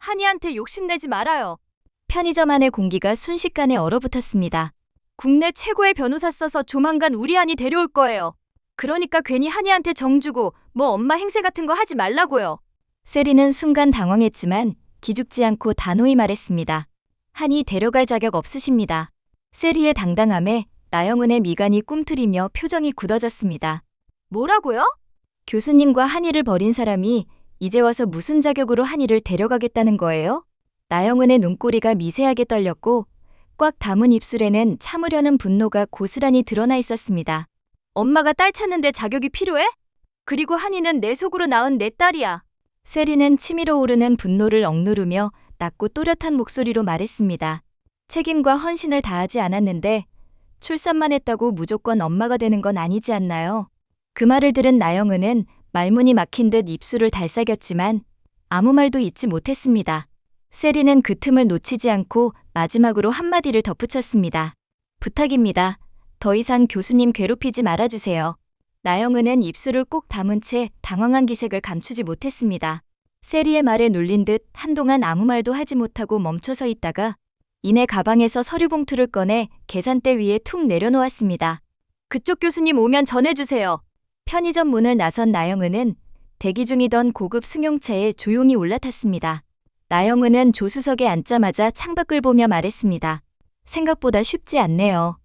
한이한테 욕심내지 말아요. 편의점 안의 공기가 순식간에 얼어붙었습니다. 국내 최고의 변호사 써서 조만간 우리 한이 데려올 거예요. 그러니까 괜히 한이한테 정 주고 뭐 엄마 행세 같은 거 하지 말라고요. 세리는 순간 당황했지만 기죽지 않고 단호히 말했습니다. 한이 데려갈 자격 없으십니다. 세리의 당당함에 나영은의 미간이 꿈틀이며 표정이 굳어졌습니다. 뭐라고요? 교수님과 한이를 버린 사람이 이제 와서 무슨 자격으로 한이를 데려가겠다는 거예요? 나영은의 눈꼬리가 미세하게 떨렸고 꽉 담은 입술에는 참으려는 분노가 고스란히 드러나 있었습니다. 엄마가 딸 찾는데 자격이 필요해? 그리고 한이는 내 속으로 낳은 내 딸이야. 세리는 치밀어 오르는 분노를 억누르며 낮고 또렷한 목소리로 말했습니다. 책임과 헌신을 다하지 않았는데 출산만 했다고 무조건 엄마가 되는 건 아니지 않나요? 그 말을 들은 나영은은 말문이 막힌 듯 입술을 달싹였지만 아무 말도 잇지 못했습니다. 세리는 그 틈을 놓치지 않고 마지막으로 한마디를 덧붙였습니다. 부탁입니다. 더 이상 교수님 괴롭히지 말아주세요. 나영은은 입술을 꼭 다문 채 당황한 기색을 감추지 못했습니다. 세리의 말에 눌린 듯 한동안 아무 말도 하지 못하고 멈춰서 있다가 이내 가방에서 서류 봉투를 꺼내 계산대 위에 툭 내려놓았습니다. 그쪽 교수님 오면 전해주세요. 편의점 문을 나선 나영은은 대기 중이던 고급 승용차에 조용히 올라탔습니다. 나영은은 조수석에 앉자마자 창밖을 보며 말했습니다. 생각보다 쉽지 않네요.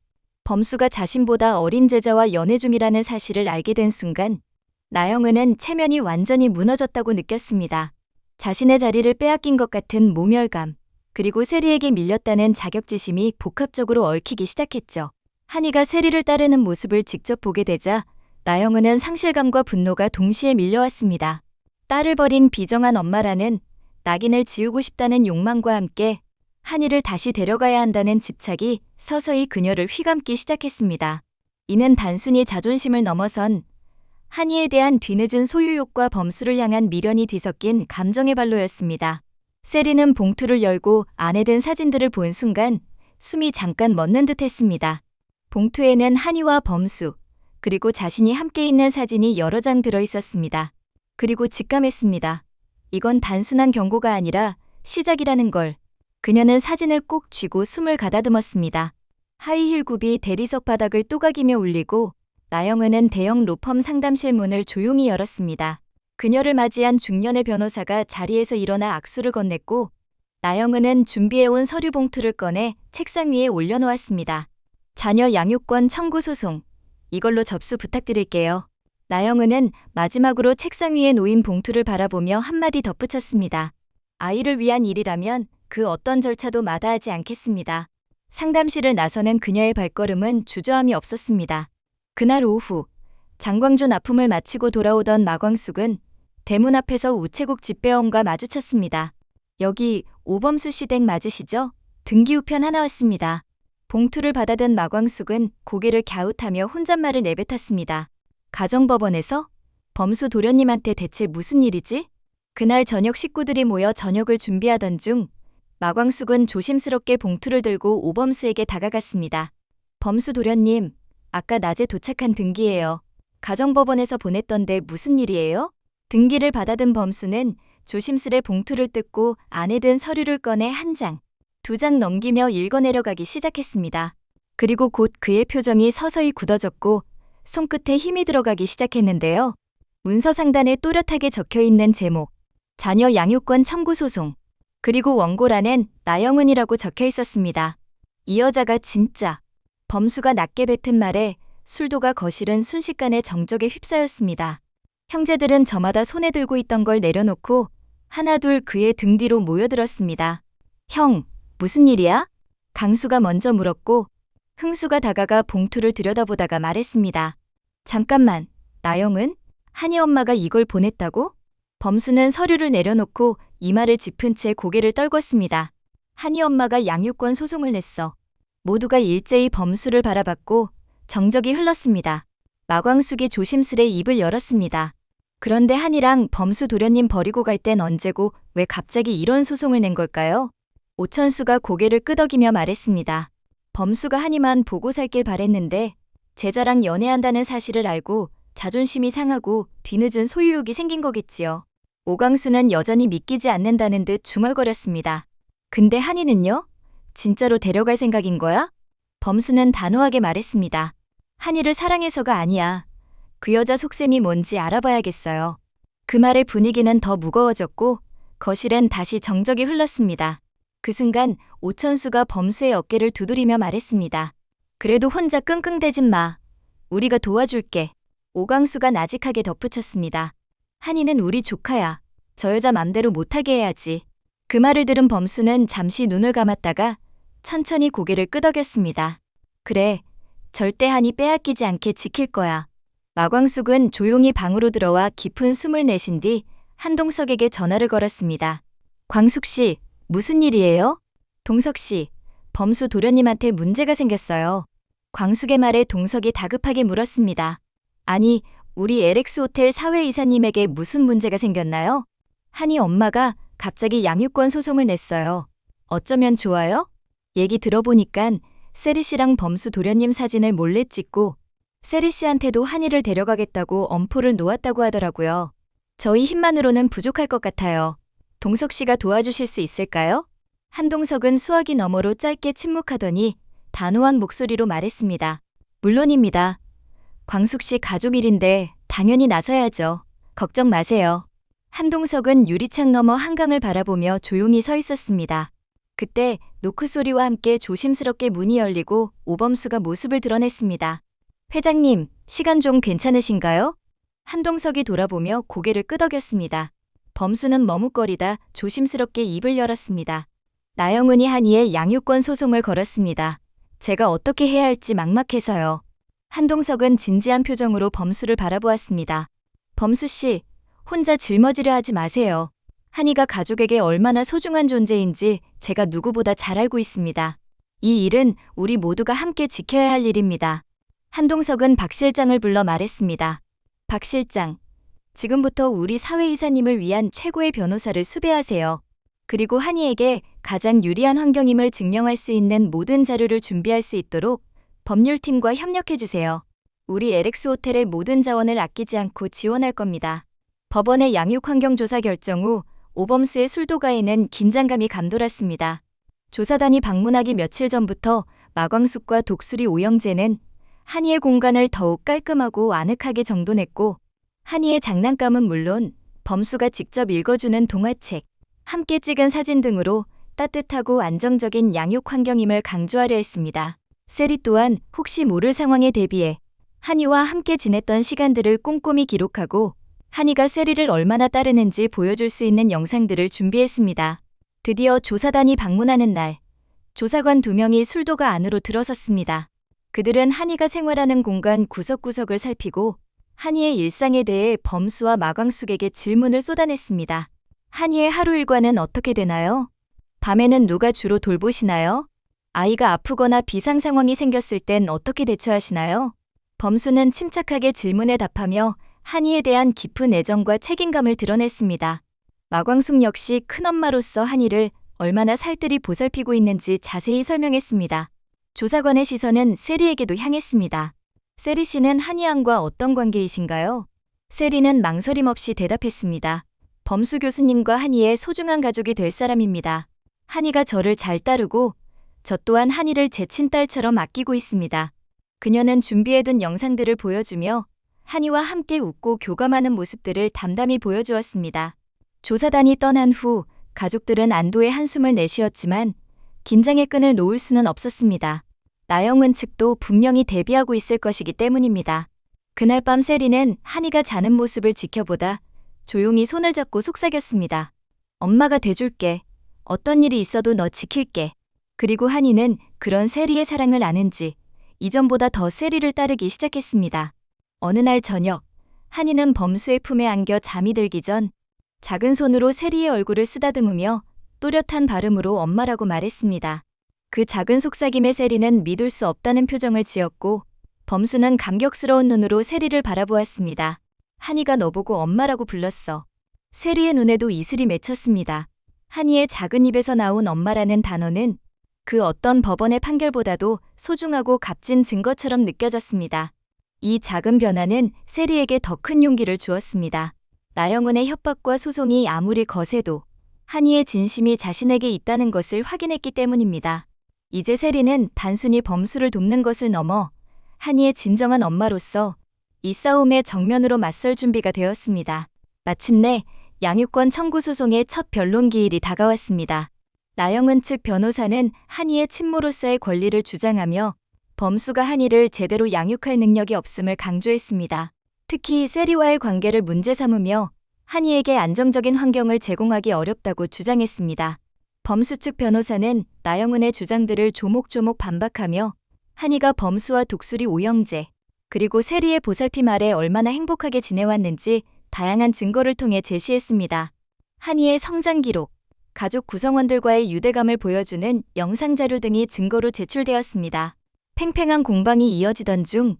범수가 자신보다 어린 제자와 연애 중이라는 사실을 알게 된 순간 나영은은 체면이 완전히 무너졌다고 느꼈습니다. 자신의 자리를 빼앗긴 것 같은 모멸감, 그리고 세리에게 밀렸다는 자격지심이 복합적으로 얽히기 시작했죠. 한이가 세리를 따르는 모습을 직접 보게 되자 나영은은 상실감과 분노가 동시에 밀려왔습니다. 딸을 버린 비정한 엄마라는 낙인을 지우고 싶다는 욕망과 함께 한이를 다시 데려가야 한다는 집착이 서서히 그녀를 휘감기 시작했습니다. 이는 단순히 자존심을 넘어선 한이에 대한 뒤늦은 소유욕과 범수를 향한 미련이 뒤섞인 감정의 발로였습니다. 세리는 봉투를 열고 안에 든 사진들을 본 순간 숨이 잠깐 멎는 듯 했습니다. 봉투에는 한이와 범수, 그리고 자신이 함께 있는 사진이 여러 장 들어 있었습니다. 그리고 직감했습니다. 이건 단순한 경고가 아니라 시작이라는 걸. 그녀는 사진을 꼭 쥐고 숨을 가다듬었습니다. 하이힐 굽이 대리석 바닥을 또각이며 울리고 나영은은 대형 로펌 상담실 문을 조용히 열었습니다. 그녀를 맞이한 중년의 변호사가 자리에서 일어나 악수를 건넸고 나영은은 준비해온 서류 봉투를 꺼내 책상 위에 올려놓았습니다. 자녀 양육권 청구 소송, 이걸로 접수 부탁드릴게요. 나영은은 마지막으로 책상 위에 놓인 봉투를 바라보며 한마디 덧붙였습니다. 아이를 위한 일이라면 그 어떤 절차도 마다하지 않겠습니다. 상담실을 나서는 그녀의 발걸음은 주저함이 없었습니다. 그날 오후, 장광준 납품을 마치고 돌아오던 마광숙은 대문 앞에서 우체국 집배원과 마주쳤습니다. 여기 오범수 씨 댁 맞으시죠? 등기우편 하나 왔습니다. 봉투를 받아든 마광숙은 고개를 갸웃하며 혼잣말을 내뱉었습니다. 가정법원에서? 범수 도련님한테 대체 무슨 일이지? 그날 저녁 식구들이 모여 저녁을 준비하던 중 마광숙은 조심스럽게 봉투를 들고 오범수에게 다가갔습니다. 범수 도련님, 아까 낮에 도착한 등기예요. 가정법원에서 보냈던데 무슨 일이에요? 등기를 받아든 범수는 조심스레 봉투를 뜯고 안에 든 서류를 꺼내 한 장, 두 장 넘기며 읽어내려가기 시작했습니다. 그리고 곧 그의 표정이 서서히 굳어졌고 손끝에 힘이 들어가기 시작했는데요. 문서 상단에 또렷하게 적혀있는 제목, 자녀 양육권 청구 소송, 그리고 원고란엔 나영은이라고 적혀 있었습니다. 이 여자가 진짜. 범수가 낮게 뱉은 말에 술도가 거실은 순식간에 정적에 휩싸였습니다. 형제들은 저마다 손에 들고 있던 걸 내려놓고 하나둘 그의 등 뒤로 모여들었습니다. 형, 무슨 일이야? 강수가 먼저 물었고 흥수가 다가가 봉투를 들여다보다가 말했습니다. 잠깐만, 나영은? 한이 엄마가 이걸 보냈다고? 범수는 서류를 내려놓고 이마를 짚은 채 고개를 떨궜습니다. 한이 엄마가 양육권 소송을 냈어. 모두가 일제히 범수를 바라봤고 정적이 흘렀습니다. 마광숙이 조심스레 입을 열었습니다. 그런데 한이랑 범수 도련님 버리고 갈 땐 언제고 왜 갑자기 이런 소송을 낸 걸까요? 오천수가 고개를 끄덕이며 말했습니다. 범수가 한이만 보고 살길 바랬는데 제자랑 연애한다는 사실을 알고 자존심이 상하고 뒤늦은 소유욕이 생긴 거겠지요. 오광수는 여전히 믿기지 않는다는 듯 중얼거렸습니다. 근데 한이는요? 진짜로 데려갈 생각인 거야? 범수는 단호하게 말했습니다. 한이를 사랑해서가 아니야. 그 여자 속셈이 뭔지 알아봐야겠어요. 그 말에 분위기는 더 무거워졌고 거실엔 다시 정적이 흘렀습니다. 그 순간 오천수가 범수의 어깨를 두드리며 말했습니다. 그래도 혼자 끙끙대진 마. 우리가 도와줄게. 오광수가 나직하게 덧붙였습니다. 한이는 우리 조카야. 저 여자 맘대로 못하게 해야지. 그 말을 들은 범수는 잠시 눈을 감았다가 천천히 고개를 끄덕였습니다. 그래, 절대 한이 빼앗기지 않게 지킬 거야. 마광숙은 조용히 방으로 들어와 깊은 숨을 내쉰 뒤 한동석에게 전화를 걸었습니다. 광숙 씨, 무슨 일이에요? 동석 씨, 범수 도련님한테 문제가 생겼어요. 광숙의 말에 동석이 다급하게 물었습니다. 아니, 우리 LX 호텔 사회이사님에게 무슨 문제가 생겼나요? 한이 엄마가 갑자기 양육권 소송을 냈어요. 어쩌면 좋아요? 얘기 들어보니깐 세리 씨랑 범수 도련님 사진을 몰래 찍고 세리 씨한테도 한이를 데려가겠다고 엄포를 놓았다고 하더라고요. 저희 힘만으로는 부족할 것 같아요. 동석 씨가 도와주실 수 있을까요? 한동석은 수화기 너머로 짧게 침묵하더니 단호한 목소리로 말했습니다. 물론입니다. 광숙 씨 가족 일인데 당연히 나서야죠. 걱정 마세요. 한동석은 유리창 너머 한강을 바라보며 조용히 서 있었습니다. 그때 노크 소리와 함께 조심스럽게 문이 열리고 오범수가 모습을 드러냈습니다. 회장님, 시간 좀 괜찮으신가요? 한동석이 돌아보며 고개를 끄덕였습니다. 범수는 머뭇거리다 조심스럽게 입을 열었습니다. 나영은이 한이의 양육권 소송을 걸었습니다. 제가 어떻게 해야 할지 막막해서요. 한동석은 진지한 표정으로 범수를 바라보았습니다. 범수 씨, 혼자 짊어지려 하지 마세요. 한이가 가족에게 얼마나 소중한 존재인지 제가 누구보다 잘 알고 있습니다. 이 일은 우리 모두가 함께 지켜야 할 일입니다. 한동석은 박 실장을 불러 말했습니다. 박 실장, 지금부터 우리 사회이사님을 위한 최고의 변호사를 수배하세요. 그리고 한이에게 가장 유리한 환경임을 증명할 수 있는 모든 자료를 준비할 수 있도록 법률팀과 협력해주세요. 우리 LX 호텔의 모든 자원을 아끼지 않고 지원할 겁니다. 법원의 양육환경조사 결정 후 오범수의 술도가에는 긴장감이 감돌았습니다. 조사단이 방문하기 며칠 전부터 마광숙과 독수리 오영재는 한이의 공간을 더욱 깔끔하고 아늑하게 정돈했고 한이의 장난감은 물론 범수가 직접 읽어주는 동화책, 함께 찍은 사진 등으로 따뜻하고 안정적인 양육 환경임을 강조하려 했습니다. 세리 또한 혹시 모를 상황에 대비해 한이와 함께 지냈던 시간들을 꼼꼼히 기록하고 한이가 세리를 얼마나 따르는지 보여줄 수 있는 영상들을 준비했습니다. 드디어 조사단이 방문하는 날, 조사관 2명이 술도가 안으로 들어섰습니다. 그들은 한이가 생활하는 공간 구석구석을 살피고 한이의 일상에 대해 범수와 마광숙에게 질문을 쏟아냈습니다. 한이의 하루 일과는 어떻게 되나요? 밤에는 누가 주로 돌보시나요? 아이가 아프거나 비상 상황이 생겼을 땐 어떻게 대처하시나요? 범수는 침착하게 질문에 답하며 한이에 대한 깊은 애정과 책임감을 드러냈습니다. 마광숙 역시 큰엄마로서 한이를 얼마나 살뜰히 보살피고 있는지 자세히 설명했습니다. 조사관의 시선은 세리에게도 향했습니다. 세리 씨는 한이 양과 어떤 관계이신가요? 세리는 망설임 없이 대답했습니다. 범수 교수님과 한이의 소중한 가족이 될 사람입니다. 한이가 저를 잘 따르고 저 또한 한이를 제 친딸처럼 아끼고 있습니다. 그녀는 준비해둔 영상들을 보여주며 한이와 함께 웃고 교감하는 모습들을 담담히 보여주었습니다. 조사단이 떠난 후 가족들은 안도의 한숨을 내쉬었지만 긴장의 끈을 놓을 수는 없었습니다. 나영은 측도 분명히 대비하고 있을 것이기 때문입니다. 그날 밤 세리는 한이가 자는 모습을 지켜보다 조용히 손을 잡고 속삭였습니다. 엄마가 돼줄게. 어떤 일이 있어도 너 지킬게. 그리고 한이는 그런 세리의 사랑을 아는지 이전보다 더 세리를 따르기 시작했습니다. 어느 날 저녁, 한이는 범수의 품에 안겨 잠이 들기 전 작은 손으로 세리의 얼굴을 쓰다듬으며 또렷한 발음으로 엄마라고 말했습니다. 그 작은 속삭임에 세리는 믿을 수 없다는 표정을 지었고 범수는 감격스러운 눈으로 세리를 바라보았습니다. 한이가 너보고 엄마라고 불렀어. 세리의 눈에도 이슬이 맺혔습니다. 한이의 작은 입에서 나온 엄마라는 단어는 그 어떤 법원의 판결보다도 소중하고 값진 증거처럼 느껴졌습니다. 이 작은 변화는 세리에게 더 큰 용기를 주었습니다. 나영은의 협박과 소송이 아무리 거세도 한이의 진심이 자신에게 있다는 것을 확인했기 때문입니다. 이제 세리는 단순히 범수를 돕는 것을 넘어 한이의 진정한 엄마로서 이 싸움에 정면으로 맞설 준비가 되었습니다. 마침내 양육권 청구 소송의 첫 변론 기일이 다가왔습니다. 나영은 측 변호사는 한이의 친모로서의 권리를 주장하며 범수가 한이를 제대로 양육할 능력이 없음을 강조했습니다. 특히 세리와의 관계를 문제 삼으며 한이에게 안정적인 환경을 제공하기 어렵다고 주장했습니다. 범수 측 변호사는 나영은의 주장들을 조목조목 반박하며 한이가 범수와 독수리 오형제, 그리고 세리의 보살핌 아래 얼마나 행복하게 지내왔는지 다양한 증거를 통해 제시했습니다. 한이의 성장 기록, 가족 구성원들과의 유대감을 보여주는 영상 자료 등이 증거로 제출되었습니다. 팽팽한 공방이 이어지던 중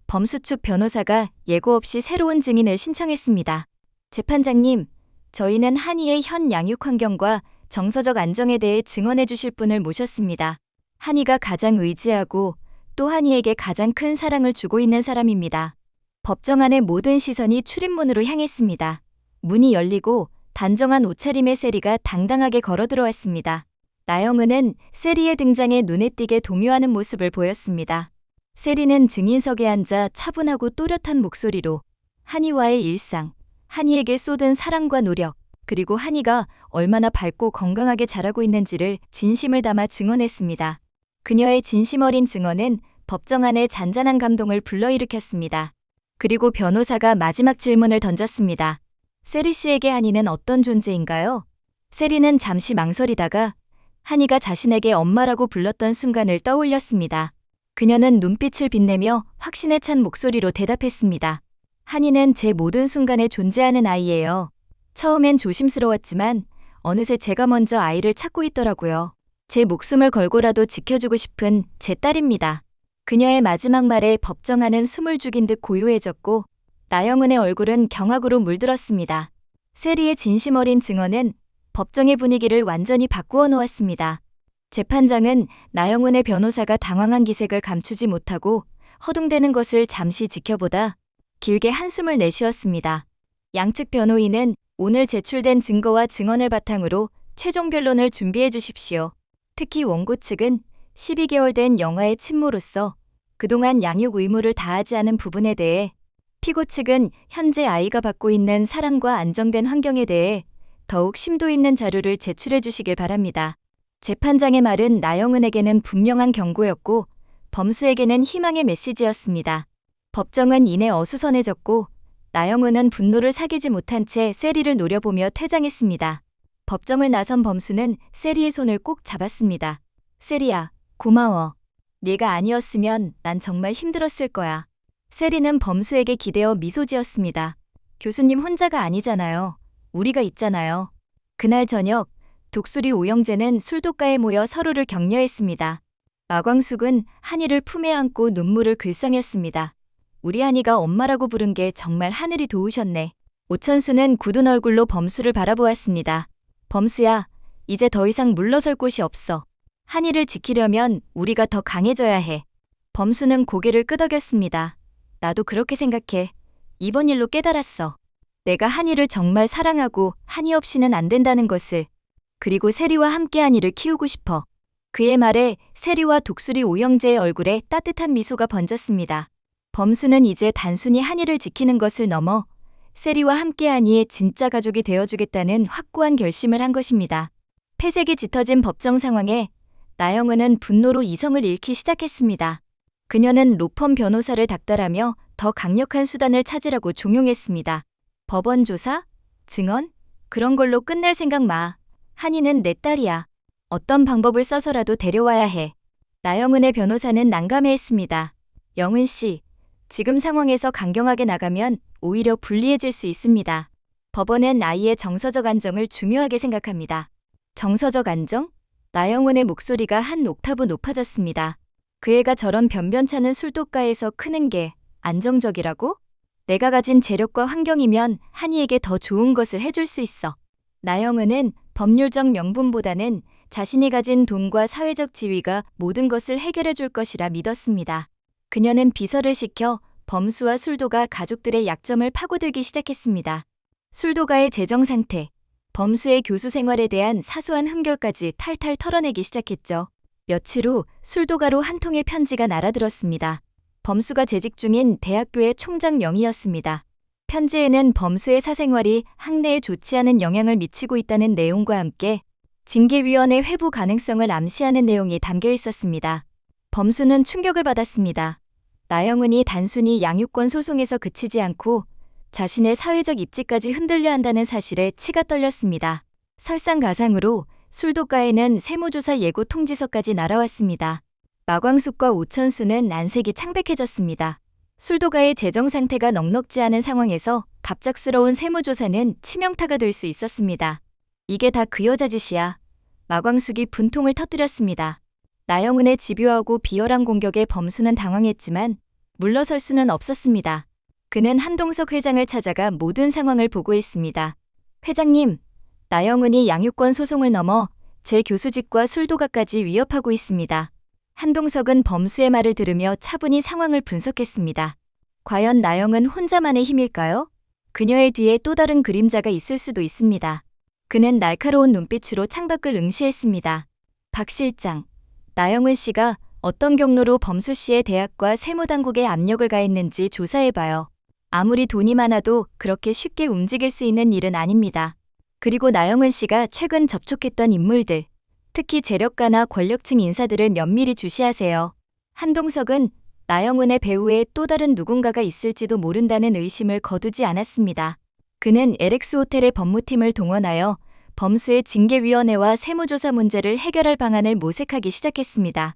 범수 측 변호사가 예고 없이 새로운 증인을 신청했습니다. 재판장님, 저희는 한이의 현 양육 환경과 정서적 안정에 대해 증언해 주실 분을 모셨습니다. 한이가 가장 의지하고 또 한이에게 가장 큰 사랑을 주고 있는 사람입니다. 법정 안의 모든 시선이 출입문으로 향했습니다. 문이 열리고 단정한 옷차림의 세리가 당당하게 걸어 들어왔습니다. 나영은은 세리의 등장에 눈에 띄게 동요하는 모습을 보였습니다. 세리는 증인석에 앉아 차분하고 또렷한 목소리로 한이와의 일상, 한이에게 쏟은 사랑과 노력, 그리고 한이가 얼마나 밝고 건강하게 자라고 있는지를 진심을 담아 증언했습니다. 그녀의 진심 어린 증언은 법정 안에 잔잔한 감동을 불러일으켰습니다. 그리고 변호사가 마지막 질문을 던졌습니다. 세리 씨에게 한이는 어떤 존재인가요? 세리는 잠시 망설이다가 한이가 자신에게 엄마라고 불렀던 순간을 떠올렸습니다. 그녀는 눈빛을 빛내며 확신에 찬 목소리로 대답했습니다. 한이는 제 모든 순간에 존재하는 아이예요. 처음엔 조심스러웠지만 어느새 제가 먼저 아이를 찾고 있더라고요. 제 목숨을 걸고라도 지켜주고 싶은 제 딸입니다. 그녀의 마지막 말에 법정 안은 숨을 죽인 듯 고요해졌고 나영은의 얼굴은 경악으로 물들었습니다. 세리의 진심 어린 증언은 법정의 분위기를 완전히 바꾸어 놓았습니다. 재판장은 나영은의 변호사가 당황한 기색을 감추지 못하고 허둥대는 것을 잠시 지켜보다 길게 한숨을 내쉬었습니다. 양측 변호인은 오늘 제출된 증거와 증언을 바탕으로 최종 변론을 준비해 주십시오. 특히 원고 측은 12개월 된 영아의 친모로서 그동안 양육 의무를 다하지 않은 부분에 대해, 피고 측은 현재 아이가 받고 있는 사랑과 안정된 환경에 대해 더욱 심도 있는 자료를 제출해 주시길 바랍니다. 재판장의 말은 나영은에게는 분명한 경고였고 범수에게는 희망의 메시지였습니다. 법정은 이내 어수선해졌고 나영은은 분노를 사귀지 못한 채 세리를 노려보며 퇴장했습니다. 법정을 나선 범수는 세리의 손을 꼭 잡았습니다. 세리야, 고마워. 네가 아니었으면 난 정말 힘들었을 거야. 세리는 범수에게 기대어 미소 지었습니다. 교수님 혼자가 아니잖아요. 우리가 있잖아요. 그날 저녁, 독수리 오형제는 술독가에 모여 서로를 격려했습니다. 마광숙은 한이를 품에 안고 눈물을 글썽였습니다. 우리 한이가 엄마라고 부른 게 정말 하늘이 도우셨네. 오천수는 굳은 얼굴로 범수를 바라보았습니다. 범수야, 이제 더 이상 물러설 곳이 없어. 한이를 지키려면 우리가 더 강해져야 해. 범수는 고개를 끄덕였습니다. 나도 그렇게 생각해. 이번 일로 깨달았어. 내가 한이를 정말 사랑하고 한이 없이는 안 된다는 것을. 그리고 세리와 함께 한이를 키우고 싶어. 그의 말에 세리와 독수리 오형제의 얼굴에 따뜻한 미소가 번졌습니다. 범수는 이제 단순히 한이를 지키는 것을 넘어 세리와 함께 한이의 진짜 가족이 되어주겠다는 확고한 결심을 한 것입니다. 패색이 짙어진 법정 상황에 나영은은 분노로 이성을 잃기 시작했습니다. 그녀는 로펌 변호사를 닥달하며 더 강력한 수단을 찾으라고 종용했습니다. 법원 조사? 증언? 그런 걸로 끝낼 생각 마. 한이는 내 딸이야. 어떤 방법을 써서라도 데려와야 해. 나영은의 변호사는 난감해했습니다. 영은 씨, 지금 상황에서 강경하게 나가면 오히려 불리해질 수 있습니다. 법원은 아이의 정서적 안정을 중요하게 생각합니다. 정서적 안정? 나영은의 목소리가 한 옥타브 높아졌습니다. 그 애가 저런 변변찮은 술독가에서 크는 게 안정적이라고? 내가 가진 재력과 환경이면 한이에게 더 좋은 것을 해줄 수 있어. 나영은은 법률적 명분보다는 자신이 가진 돈과 사회적 지위가 모든 것을 해결해 줄 것이라 믿었습니다. 그녀는 비서를 시켜 범수와 술도가 가족들의 약점을 파고들기 시작했습니다. 술도가의 재정 상태, 범수의 교수 생활에 대한 사소한 흠결까지 탈탈 털어내기 시작했죠. 며칠 후 술도가로 한 통의 편지가 날아들었습니다. 범수가 재직 중인 대학교의 총장 명의였습니다. 편지에는 범수의 사생활이 학내에 좋지 않은 영향을 미치고 있다는 내용과 함께 징계위원회 회부 가능성을 암시하는 내용이 담겨 있었습니다. 범수는 충격을 받았습니다. 나영은이 단순히 양육권 소송에서 그치지 않고 자신의 사회적 입지까지 흔들려 한다는 사실에 치가 떨렸습니다. 설상가상으로 술도가에는 세무조사 예고 통지서까지 날아왔습니다. 마광숙과 오천수는 안색이 창백해졌습니다. 술도가의 재정 상태가 넉넉지 않은 상황에서 갑작스러운 세무조사는 치명타가 될 수 있었습니다. 이게 다 그 여자 짓이야. 마광숙이 분통을 터뜨렸습니다. 나영은의 집요하고 비열한 공격에 범수는 당황했지만 물러설 수는 없었습니다. 그는 한동석 회장을 찾아가 모든 상황을 보고했습니다. 회장님, 나영은이 양육권 소송을 넘어 제 교수직과 술도가까지 위협하고 있습니다. 한동석은 범수의 말을 들으며 차분히 상황을 분석했습니다. 과연 나영은 혼자만의 힘일까요? 그녀의 뒤에 또 다른 그림자가 있을 수도 있습니다. 그는 날카로운 눈빛으로 창밖을 응시했습니다. 박 실장, 나영은 씨가 어떤 경로로 범수 씨의 대학과 세무당국에 압력을 가했는지 조사해봐요. 아무리 돈이 많아도 그렇게 쉽게 움직일 수 있는 일은 아닙니다. 그리고 나영은 씨가 최근 접촉했던 인물들, 특히 재력가나 권력층 인사들을 면밀히 주시하세요. 한동석은 나영은의 배후에 또 다른 누군가가 있을지도 모른다는 의심을 거두지 않았습니다. 그는 LX 호텔의 법무팀을 동원하여 범수의 징계위원회와 세무조사 문제를 해결할 방안을 모색하기 시작했습니다.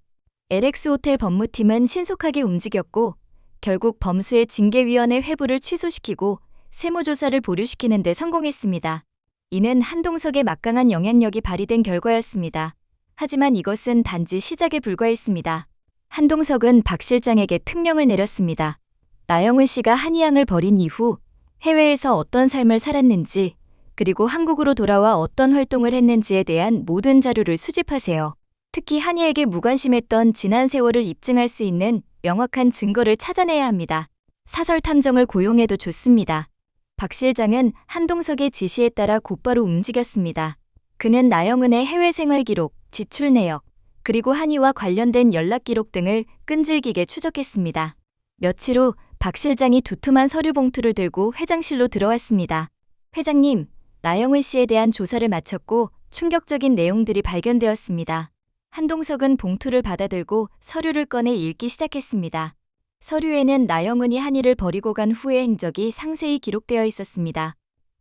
LX 호텔 법무팀은 신속하게 움직였고 결국 범수의 징계위원회 회부를 취소시키고 세무조사를 보류시키는 데 성공했습니다. 이는 한동석의 막강한 영향력이 발휘된 결과였습니다. 하지만 이것은 단지 시작에 불과했습니다. 한동석은 박 실장에게 특명을 내렸습니다. 나영은 씨가 한의양을 버린 이후 해외에서 어떤 삶을 살았는지 그리고 한국으로 돌아와 어떤 활동을 했는지에 대한 모든 자료를 수집하세요. 특히 한의에게 무관심했던 지난 세월을 입증할 수 있는 명확한 증거를 찾아내야 합니다. 사설 탐정을 고용해도 좋습니다. 박 실장은 한동석의 지시에 따라 곧바로 움직였습니다. 그는 나영은의 해외 생활 기록, 지출 내역, 그리고 한의와 관련된 연락 기록 등을 끈질기게 추적했습니다. 며칠 후 박 실장이 두툼한 서류 봉투를 들고 회장실로 들어왔습니다. 회장님, 나영은 씨에 대한 조사를 마쳤고 충격적인 내용들이 발견되었습니다. 한동석은 봉투를 받아들고 서류를 꺼내 읽기 시작했습니다. 서류에는 나영은이 한의를 버리고 간 후의 행적이 상세히 기록되어 있었습니다.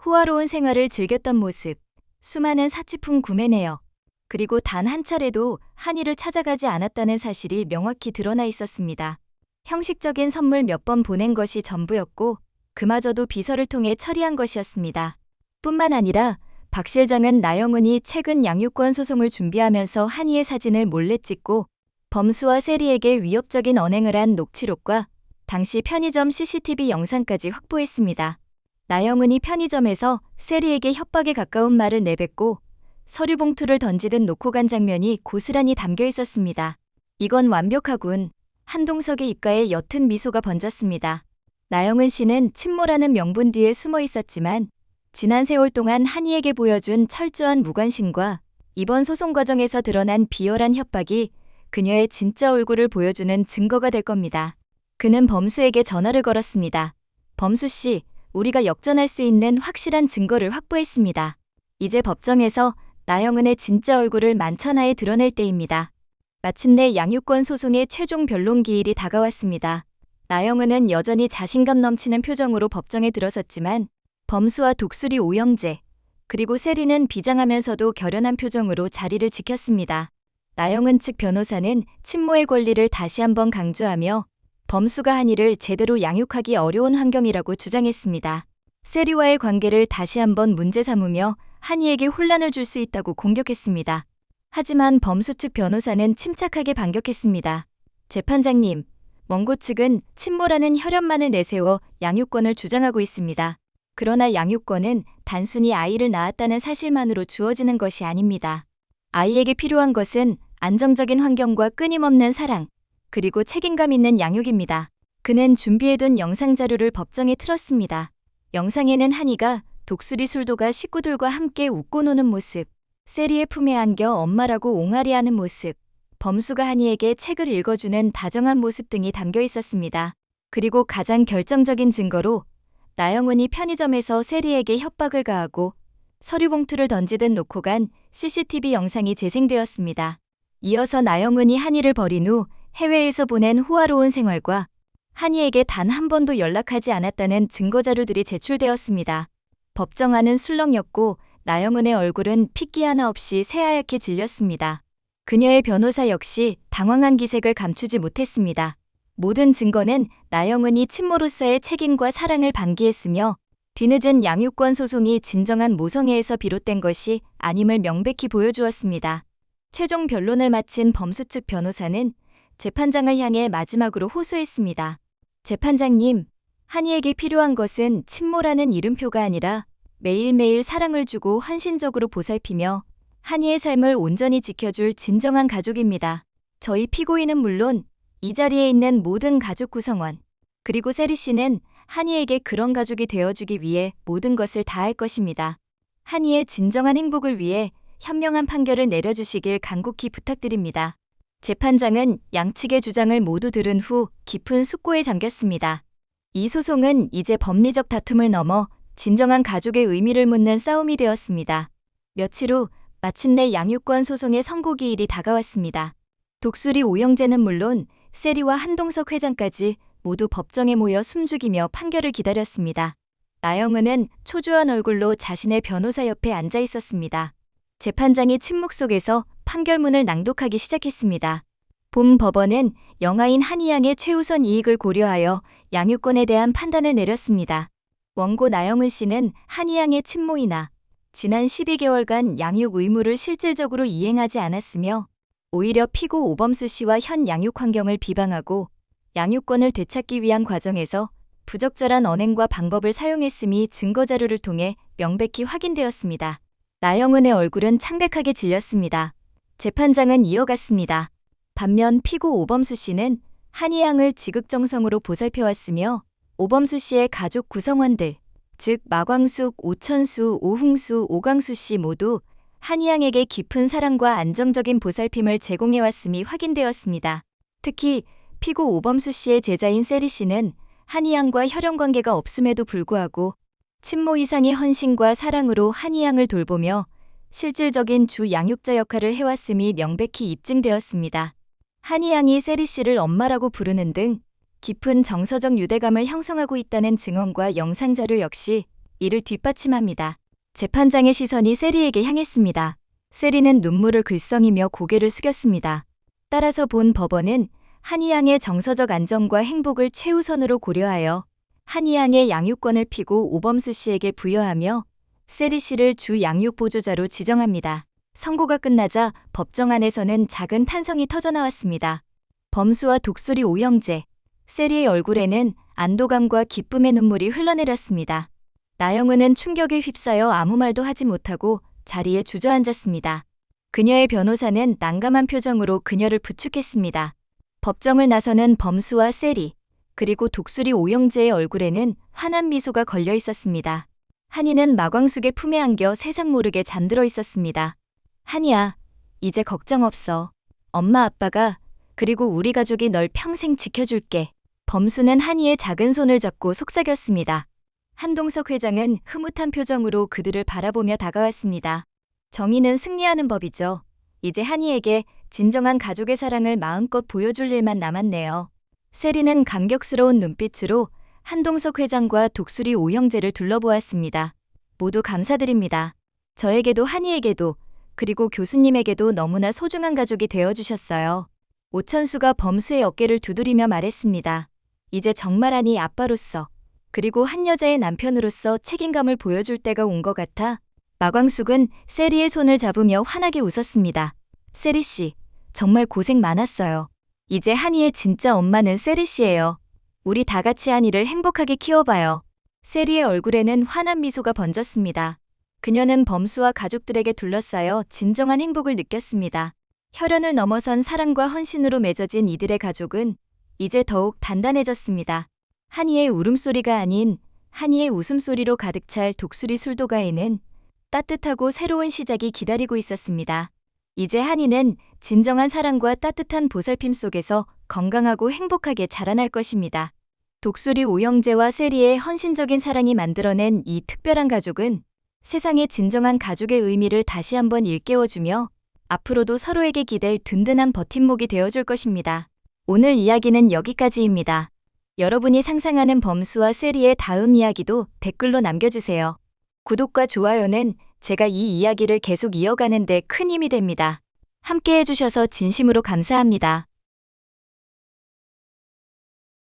호화로운 생활을 즐겼던 모습, 수많은 사치품 구매 내역, 그리고 단 한 차례도 한의를 찾아가지 않았다는 사실이 명확히 드러나 있었습니다. 형식적인 선물 몇 번 보낸 것이 전부였고 그마저도 비서를 통해 처리한 것이었습니다. 뿐만 아니라 박 실장은 나영은이 최근 양육권 소송을 준비하면서 한의의 사진을 몰래 찍고 범수와 세리에게 위협적인 언행을 한 녹취록과 당시 편의점 CCTV 영상까지 확보했습니다. 나영은이 편의점에서 세리에게 협박에 가까운 말을 내뱉고 서류 봉투를 던지듯 놓고 간 장면이 고스란히 담겨 있었습니다. 이건 완벽하군. 한동석의 입가에 옅은 미소가 번졌습니다. 나영은 씨는 침몰하는 명분 뒤에 숨어 있었지만 지난 세월 동안 한의에게 보여준 철저한 무관심과 이번 소송 과정에서 드러난 비열한 협박이 그녀의 진짜 얼굴을 보여주는 증거가 될 겁니다. 그는 범수에게 전화를 걸었습니다. 범수 씨, 우리가 역전할 수 있는 확실한 증거를 확보했습니다. 이제 법정에서 나영은의 진짜 얼굴을 만천하에 드러낼 때입니다. 마침내 양육권 소송의 최종 변론 기일이 다가왔습니다. 나영은은 여전히 자신감 넘치는 표정으로 법정에 들어섰지만 범수와 독수리 오영재, 그리고 세리는 비장하면서도 결연한 표정으로 자리를 지켰습니다. 나영은 측 변호사는 친모의 권리를 다시 한번 강조하며 범수가 한의를 제대로 양육하기 어려운 환경이라고 주장했습니다. 세리와의 관계를 다시 한번 문제 삼으며 한의에게 혼란을 줄 수 있다고 공격했습니다. 하지만 범수 측 변호사는 침착하게 반격했습니다. 재판장님, 원고 측은 친모라는 혈연만을 내세워 양육권을 주장하고 있습니다. 그러나 양육권은 단순히 아이를 낳았다는 사실만으로 주어지는 것이 아닙니다. 아이에게 필요한 것은 안정적인 환경과 끊임없는 사랑, 그리고 책임감 있는 양육입니다. 그는 준비해둔 영상 자료를 법정에 틀었습니다. 영상에는 한의가 독수리 술도가 식구들과 함께 웃고 노는 모습, 세리의 품에 안겨 엄마라고 옹알이하는 모습, 범수가 한이에게 책을 읽어주는 다정한 모습 등이 담겨 있었습니다. 그리고 가장 결정적인 증거로 나영은이 편의점에서 세리에게 협박을 가하고 서류 봉투를 던지듯 놓고 간 CCTV 영상이 재생되었습니다. 이어서 나영은이 한이를 버린 후 해외에서 보낸 호화로운 생활과 한이에게 단 한 번도 연락하지 않았다는 증거자료들이 제출되었습니다. 법정안은 술렁였고 나영은의 얼굴은 핏기 하나 없이 새하얗게 질렸습니다. 그녀의 변호사 역시 당황한 기색을 감추지 못했습니다. 모든 증거는 나영은이 친모로서의 책임과 사랑을 방기했으며 뒤늦은 양육권 소송이 진정한 모성애에서 비롯된 것이 아님을 명백히 보여주었습니다. 최종 변론을 마친 범수 측 변호사는 재판장을 향해 마지막으로 호소했습니다. 재판장님, 한이에게 필요한 것은 친모라는 이름표가 아니라 매일매일 사랑을 주고 헌신적으로 보살피며 한이의 삶을 온전히 지켜줄 진정한 가족입니다. 저희 피고인은 물론 이 자리에 있는 모든 가족 구성원, 그리고 세리 씨는 한이에게 그런 가족이 되어주기 위해 모든 것을 다할 것입니다. 한이의 진정한 행복을 위해 현명한 판결을 내려주시길 간곡히 부탁드립니다. 재판장은 양측의 주장을 모두 들은 후 깊은 숙고에 잠겼습니다. 이 소송은 이제 법리적 다툼을 넘어 진정한 가족의 의미를 묻는 싸움이 되었습니다. 며칠 후 마침내 양육권 소송의 선고기일이 다가왔습니다. 독수리 오영재는 물론 세리와 한동석 회장까지 모두 법정에 모여 숨죽이며 판결을 기다렸습니다. 나영은은 초조한 얼굴로 자신의 변호사 옆에 앉아 있었습니다. 재판장이 침묵 속에서 판결문을 낭독하기 시작했습니다. 본 법원은 영아인 한이 양의 최우선 이익을 고려하여 양육권에 대한 판단을 내렸습니다. 원고 나영은 씨는 한이 양의 친모이나 지난 12개월간 양육 의무를 실질적으로 이행하지 않았으며 오히려 피고 오범수 씨와 현 양육 환경을 비방하고 양육권을 되찾기 위한 과정에서 부적절한 언행과 방법을 사용했음이 증거자료를 통해 명백히 확인되었습니다. 나영은의 얼굴은 창백하게 질렸습니다. 재판장은 이어갔습니다. 반면 피고 오범수 씨는 한이 양을 지극정성으로 보살펴왔으며 오범수 씨의 가족 구성원들, 즉 마광숙, 오천수, 오흥수, 오광수 씨 모두 한이 양에게 깊은 사랑과 안정적인 보살핌을 제공해왔음이 확인되었습니다. 특히 피고 오범수 씨의 제자인 세리 씨는 한이 양과 혈연관계가 없음에도 불구하고 친모 이상의 헌신과 사랑으로 한이 양을 돌보며 실질적인 주 양육자 역할을 해왔음이 명백히 입증되었습니다. 한이 양이 세리 씨를 엄마라고 부르는 등 깊은 정서적 유대감을 형성하고 있다는 증언과 영상자료 역시 이를 뒷받침합니다. 재판장의 시선이 세리에게 향했습니다. 세리는 눈물을 글썽이며 고개를 숙였습니다. 따라서 본 법원은 한이 양의 정서적 안정과 행복을 최우선으로 고려하여 한이 양의 양육권을 피고 오범수 씨에게 부여하며 세리 씨를 주 양육 보조자로 지정합니다. 선고가 끝나자 법정 안에서는 작은 탄성이 터져나왔습니다. 범수와 독수리 오영재, 세리의 얼굴에는 안도감과 기쁨의 눈물이 흘러내렸습니다. 나영은은 충격에 휩싸여 아무 말도 하지 못하고 자리에 주저앉았습니다. 그녀의 변호사는 난감한 표정으로 그녀를 부축했습니다. 법정을 나서는 범수와 세리, 그리고 독수리 오영재의 얼굴에는 환한 미소가 걸려 있었습니다. 한이는 마광숙의 품에 안겨 세상 모르게 잠들어 있었습니다. 한이야, 이제 걱정 없어. 엄마 아빠가 그리고 우리 가족이 널 평생 지켜줄게. 범수는 한이의 작은 손을 잡고 속삭였습니다. 한동석 회장은 흐뭇한 표정으로 그들을 바라보며 다가왔습니다. 정의는 승리하는 법이죠. 이제 한이에게 진정한 가족의 사랑을 마음껏 보여줄 일만 남았네요. 세리는 감격스러운 눈빛으로 한동석 회장과 독수리 오형제를 둘러보았습니다. 모두 감사드립니다. 저에게도 한이에게도 그리고 교수님에게도 너무나 소중한 가족이 되어주셨어요. 오천수가 범수의 어깨를 두드리며 말했습니다. 이제 정말 한이 아빠로서 그리고 한 여자의 남편으로서 책임감을 보여줄 때가 온 것 같아 마광숙은 세리의 손을 잡으며 환하게 웃었습니다. 세리 씨, 정말 고생 많았어요. 이제 한이의 진짜 엄마는 세리 씨예요. 우리 다 같이 한이를 행복하게 키워봐요. 세리의 얼굴에는 환한 미소가 번졌습니다. 그녀는 범수와 가족들에게 둘러싸여 진정한 행복을 느꼈습니다. 혈연을 넘어선 사랑과 헌신으로 맺어진 이들의 가족은 이제 더욱 단단해졌습니다. 한이의 울음소리가 아닌 한이의 웃음소리로 가득 찰 독수리 술도가에는 따뜻하고 새로운 시작이 기다리고 있었습니다. 이제 한이는 진정한 사랑과 따뜻한 보살핌 속에서 건강하고 행복하게 자라날 것입니다. 독수리 오형제와 세리의 헌신적인 사랑이 만들어낸 이 특별한 가족은 세상의 진정한 가족의 의미를 다시 한번 일깨워주며 앞으로도 서로에게 기댈 든든한 버팀목이 되어줄 것입니다. 오늘 이야기는 여기까지입니다. 여러분이 상상하는 범수와 세리의 다음 이야기도 댓글로 남겨주세요. 구독과 좋아요는 제가 이 이야기를 계속 이어가는 데 큰 힘이 됩니다. 함께 해주셔서 진심으로 감사합니다.